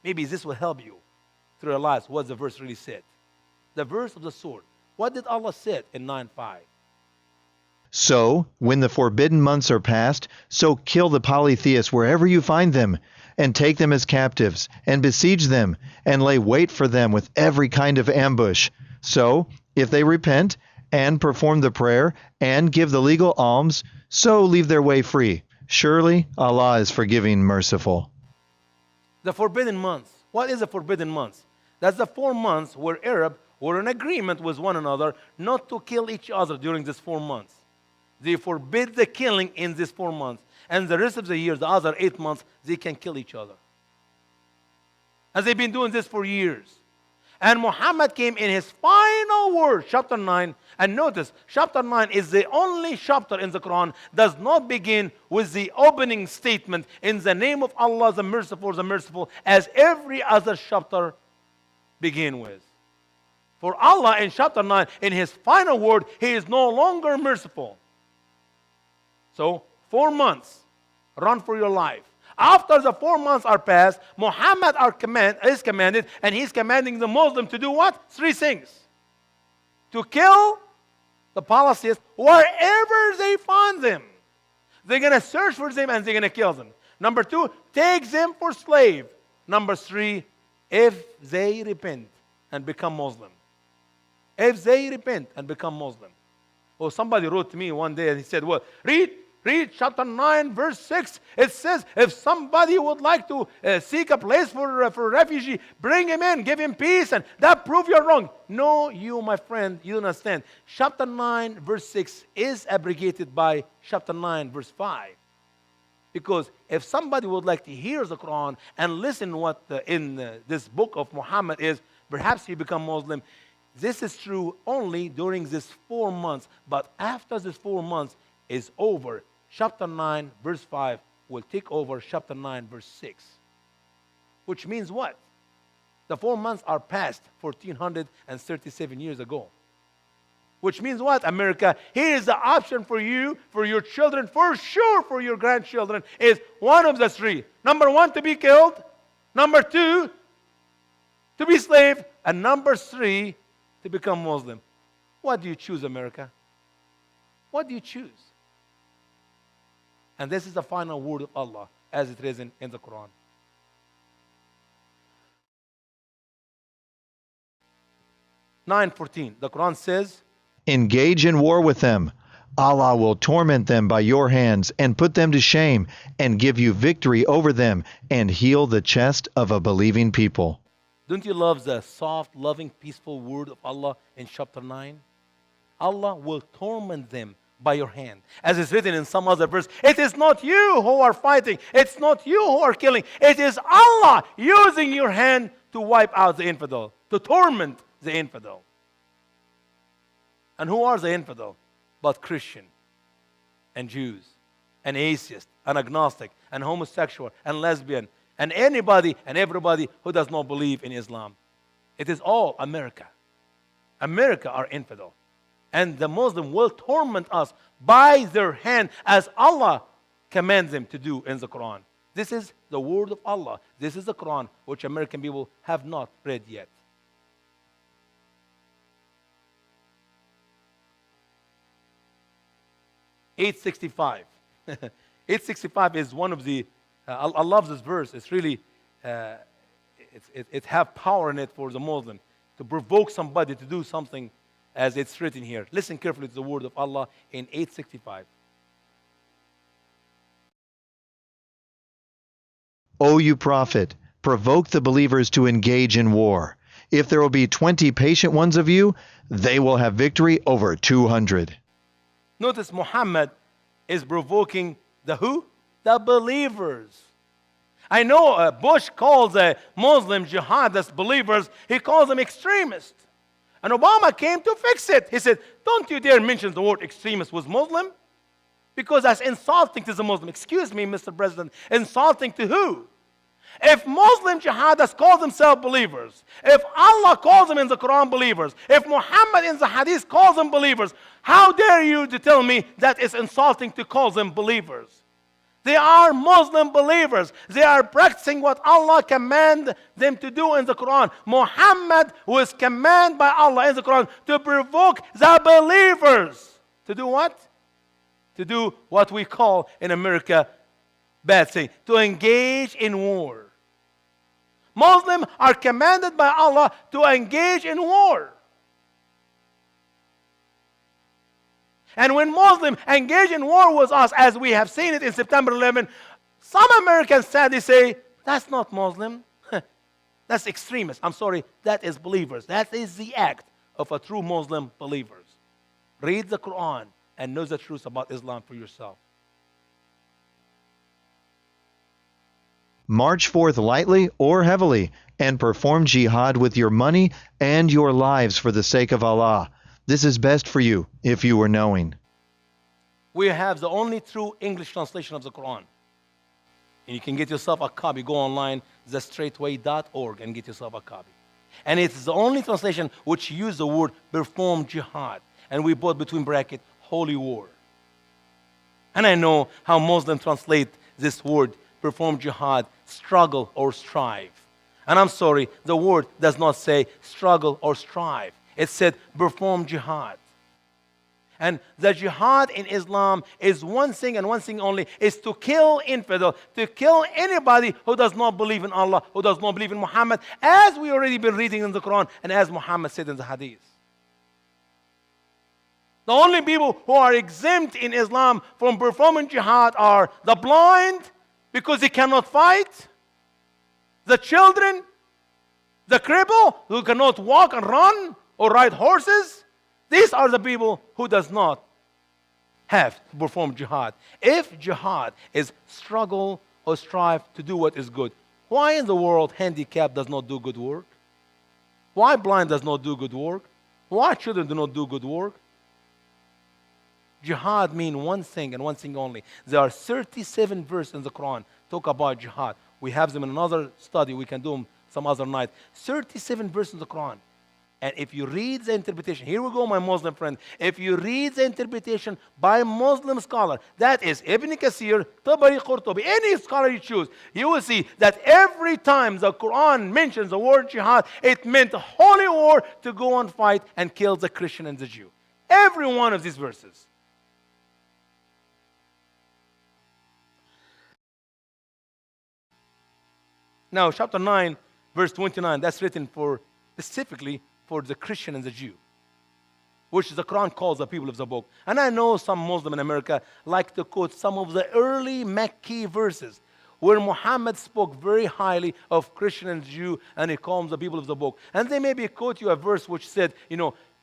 Maybe this will help you to realize what the verse really said. The verse of the sword. What did Allah say in 9:5? So, when the forbidden months are past, so kill the polytheists wherever you find them, and take them as captives, and besiege them, and lay wait for them with every kind of ambush. So, if they repent, and perform the prayer, and give the legal alms, so leave their way free. Surely Allah is forgiving, merciful. The forbidden months. What is the forbidden months? That's the 4 months where Arab were in agreement with one another not to kill each other during these 4 months. They forbid the killing in these 4 months. And the rest of the year, the other 8 months, they can kill each other. And they've been doing this for years. And Muhammad came in his final word, chapter 9. And notice, chapter 9 is the only chapter in the Quran does not begin with the opening statement, in the name of Allah, the merciful, as every other chapter begin with. For Allah in chapter 9, in his final word, he is no longer merciful. So, 4 months, run for your life. After the 4 months are passed, Muhammad is commanded, and he's commanding the Muslim to do what? 3 things. To kill the polytheists wherever they find them. They're going to search for them and they're going to kill them. Number 2, take them for slave. Number 3, if they repent and become Muslim. If they repent and become Muslim. Oh, somebody wrote to me one day and he said, well, read chapter 9, verse 6. It says, if somebody would like to seek a place for a refugee, bring him in, give him peace, and that proves you're wrong. No, you, my friend, you don't understand. Chapter 9, verse 6 is abrogated by chapter 9, verse 5. Because if somebody would like to hear the Quran and listen what in this book of Muhammad is, perhaps he become Muslim. This is true only during these 4 months. But after this 4 months is over, chapter 9, verse 5 will take over chapter 9, verse 6. Which means what? The 4 months are past 1437 years ago. Which means what, America? Here is the option for you, for your children, for sure for your grandchildren, is one of the 3. Number 1, to be killed. Number 2, to be slave. And number 3, to become Muslim. What do you choose, America? What do you choose? And this is the final word of Allah, as it is in the Quran. (9:14). The Quran says, engage in war with them. Allah will torment them by your hands and put them to shame and give you victory over them and heal the chest of a believing people. Don't you love the soft, loving, peaceful word of Allah in chapter 9? Allah will torment them by your hand. As is written in some other verse, it is not you who are fighting. It's not you who are killing. It is Allah using your hand to wipe out the infidel, to torment the infidel. And who are the infidel? But Christian and Jews and atheist and agnostic and homosexual and lesbian and anybody and everybody who does not believe in Islam. It is all America. America are infidel. And the Muslim will torment us by their hand as Allah commands them to do in the Quran. This is the word of Allah. This is the Quran which American people have not read yet. (865). 865 is one of the, I love this verse. It's really, it have power in it for the Muslim to provoke somebody to do something as it's written here. Listen carefully to the word of Allah in 865. O you prophet, provoke the believers to engage in war. If there will be 20 patient ones of you, they will have victory over 200. Notice Muhammad is provoking the who? The believers. I know Bush calls Muslim jihadist believers, he calls them extremists. And Obama came to fix it. He said, don't you dare mention the word extremist with Muslim, because that's insulting to the Muslim. Excuse me, Mr. President, insulting to who? If Muslim jihadists call themselves believers, if Allah calls them in the Quran believers, if Muhammad in the Hadith calls them believers, how dare you to tell me that it's insulting to call them believers? They are Muslim believers. They are practicing what Allah commanded them to do in the Quran. Muhammad was commanded by Allah in the Quran to provoke the believers. To do what? To do what we call in America bad thing. To engage in war. Muslims are commanded by Allah to engage in war. And when Muslims engage in war with us, as we have seen it in September 11, some Americans sadly say, that's not Muslim. That's extremist. I'm sorry, that is believers. That is the act of a true Muslim believers. Read the Quran and know the truth about Islam for yourself. March forth lightly or heavily, and perform jihad with your money and your lives for the sake of Allah. This is best for you, if you were knowing. We have the only true English translation of the Quran. And you can get yourself a copy. Go online, thestraightway.org, and get yourself a copy. And it's the only translation which uses the word perform jihad. And we put between brackets, holy war. And I know how Muslims translate this word, perform jihad, struggle or strive. And I'm sorry, the word does not say struggle or strive. It said perform jihad. And the jihad in Islam is one thing and one thing only, is to kill infidel, to kill anybody who does not believe in Allah, who does not believe in Muhammad, as we already been reading in the Quran and as Muhammad said in the Hadith. The only people who are exempt in Islam from performing jihad are the blind, because they cannot fight, the children, the cripple who cannot walk and run or ride horses. These are the people who does not have to perform jihad. If jihad is struggle or strive to do what is good, why in the world handicapped does not do good work? Why blind does not do good work? Why children do not do good work? Jihad means one thing and one thing only. There are 37 verses in the Quran talk about jihad. We have them in another study. We can do them some other night. 37 verses in the Quran. And if you read the interpretation, here we go, my Muslim friend. If you read the interpretation by a Muslim scholar, that is Ibn Kathir, Tabari, Qurtubi, any scholar you choose, you will see that every time the Quran mentions the word jihad, it meant holy war to go and fight and kill the Christian and the Jew. Every one of these verses. Now, chapter 9, verse 29, that's written for specifically for the Christian and the Jew, which the Quran calls the people of the book. And I know some Muslims in America like to quote some of the early Mecca verses where Muhammad spoke very highly of Christian and Jew, and he calls the people of the book. And they maybe quote you a verse which said,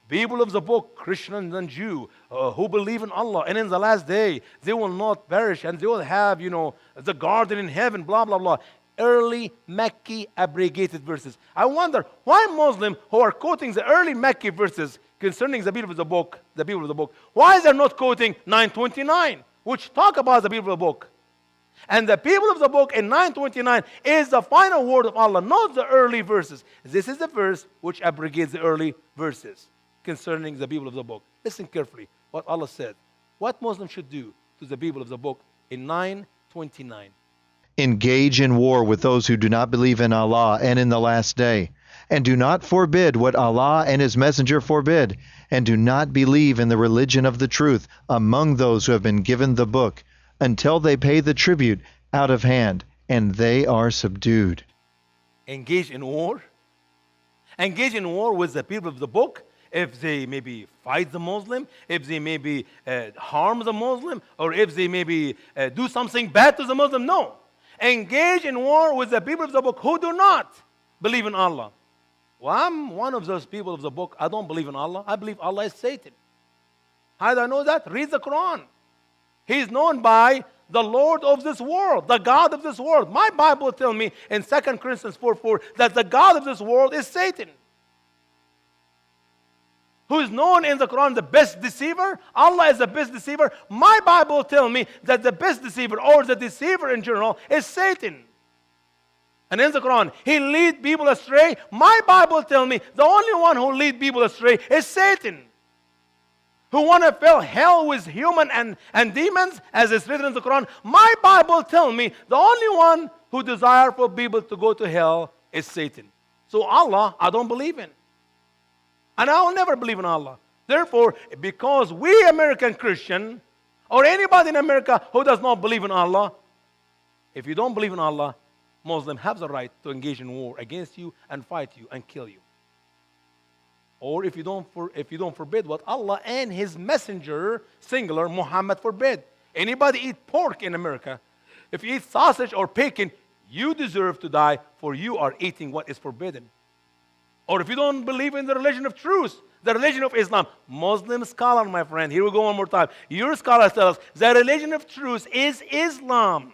people of the book, Christian and Jew, who believe in Allah, and in the last day, they will not perish, and they will have, the garden in heaven, blah, blah, blah. Early Mecca abrogated verses. I wonder why Muslims who are quoting the early Mecca verses concerning the people of the book, why is they not quoting 929, which talk about the people of the book? And the people of the book in 929 is the final word of Allah, not the early verses. This is the verse which abrogates the early verses concerning the people of the book. Listen carefully what Allah said. What Muslims should do to the people of the book in 929. Engage in war with those who do not believe in Allah and in the last day, and do not forbid what Allah and His Messenger forbid, and do not believe in the religion of the truth among those who have been given the book, until they pay the tribute out of hand, and they are subdued. Engage in war? Engage in war with the people of the book? If they maybe fight the Muslim, if they maybe harm the Muslim, or if they maybe do something bad to the Muslim? No. Engage in war with the people of the book who do not believe in Allah. Well, I'm one of those people of the book. I don't believe in Allah. I believe Allah is Satan. How do I know that? Read the Quran. He is known by the Lord of this world, the God of this world. My Bible tells me in 2 Corinthians 4:4 that the God of this world is Satan, who is known in the Quran the best deceiver. Allah is the best deceiver. My Bible tells me that the best deceiver, or the deceiver in general, is Satan. And in the Quran, he leads people astray. My Bible tells me the only one who leads people astray is Satan, who want to fill hell with human and demons, as is written in the Quran. My Bible tells me the only one who desires for people to go to hell is Satan. So Allah, I don't believe in. And I will never believe in Allah. Therefore, because we American Christian, or anybody in America who does not believe in Allah, if you don't believe in Allah, Muslims have the right to engage in war against you and fight you and kill you. Or if you don't forbid what Allah and His Messenger, singular, Muhammad forbid. Anybody eat pork in America, if you eat sausage or bacon, you deserve to die, for you are eating what is forbidden. Or if you don't believe in the religion of truth, the religion of Islam, Muslim scholar, my friend, here we go one more time. Your scholars tell us the religion of truth is Islam.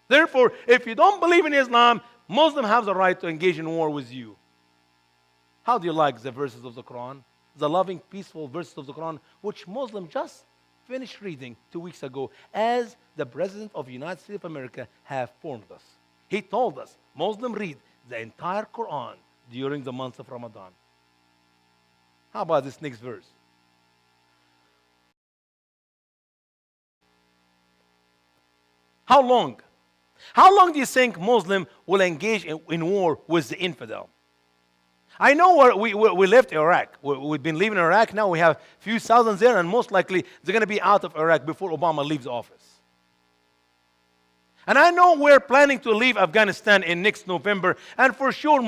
Therefore, if you don't believe in Islam, Muslim have the right to engage in war with you. How do you like the verses of the Quran? The loving, peaceful verses of the Quran, which Muslim just finished reading 2 weeks ago, as the President of the United States of America have informed us. He told us, Muslim read the entire Quran during the month of Ramadan. How about this next verse? How long? How long do you think Muslim will engage in war with the infidel? I know we left Iraq. We've been leaving Iraq. Now we have a few thousands there, and most likely they're going to be out of Iraq before Obama leaves office. And I know we're planning to leave Afghanistan in next November, and for sure,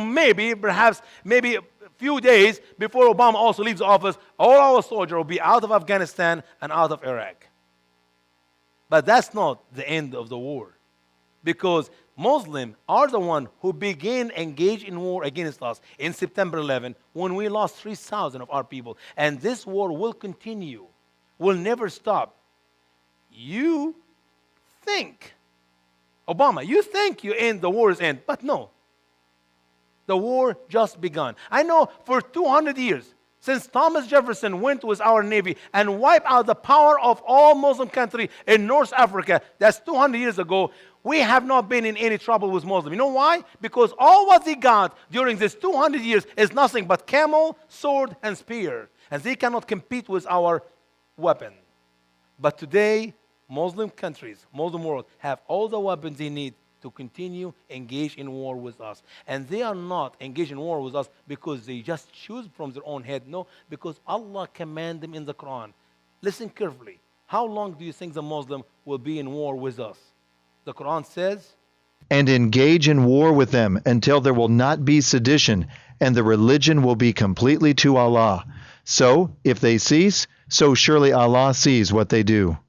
perhaps a few days before Obama also leaves office, all our soldiers will be out of Afghanistan and out of Iraq. But that's not the end of the war, because Muslims are the one who began engage in war against us in September 11 when we lost 3,000 of our people. And this war will continue, will never stop. You think, Obama, you think the war is end, but no. The war just begun. I know for 200 years, since Thomas Jefferson went with our Navy and wiped out the power of all Muslim countries in North Africa, that's 200 years ago, we have not been in any trouble with Muslims. You know why? Because all what they got during this 200 years is nothing but camel, sword, and spear. And they cannot compete with our weapon. But today, Muslim countries, Muslim world, have all the weapons they need to continue engage in war with us. And they are not engaged in war with us because they just choose from their own head. No, because Allah commanded them in the Quran. Listen carefully. How long do you think the Muslim will be in war with us? The Quran says, and engage in war with them until there will not be sedition, and the religion will be completely to Allah. So, if they cease, so surely Allah sees what they do.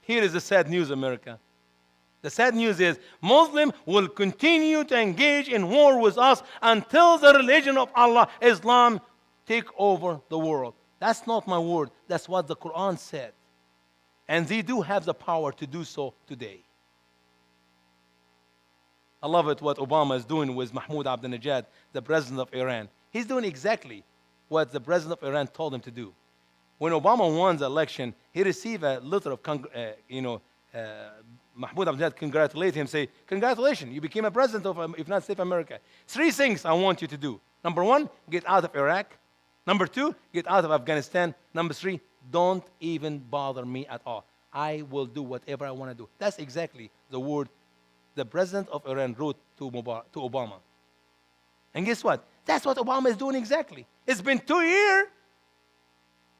Here is the sad news, America. The sad news is Muslims will continue to engage in war with us until the religion of Allah, Islam, take over the world. That's not my word. That's what the Quran said. And they do have the power to do so today. I love it what Obama is doing with Mahmoud Ahmadinejad, the president of Iran. He's doing exactly what the president of Iran told him to do. When Obama won the election, he received a letter of, Mahmoud Ahmadinejad congratulate him, say, congratulations, you became a president of United States of America. 3 things I want you to do. Number 1, get out of Iraq. Number 2, get out of Afghanistan. Number 3, don't even bother me at all. I will do whatever I want to do. That's exactly the word the president of Iran wrote to Obama. And guess what? That's what Obama is doing exactly. It's been 2 years.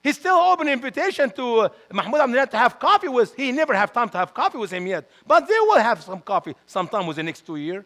He's still open invitation to Mahmoud Ahmadinejad to have coffee with. He never have time to have coffee with him yet. But they will have some coffee sometime within the next 2 years.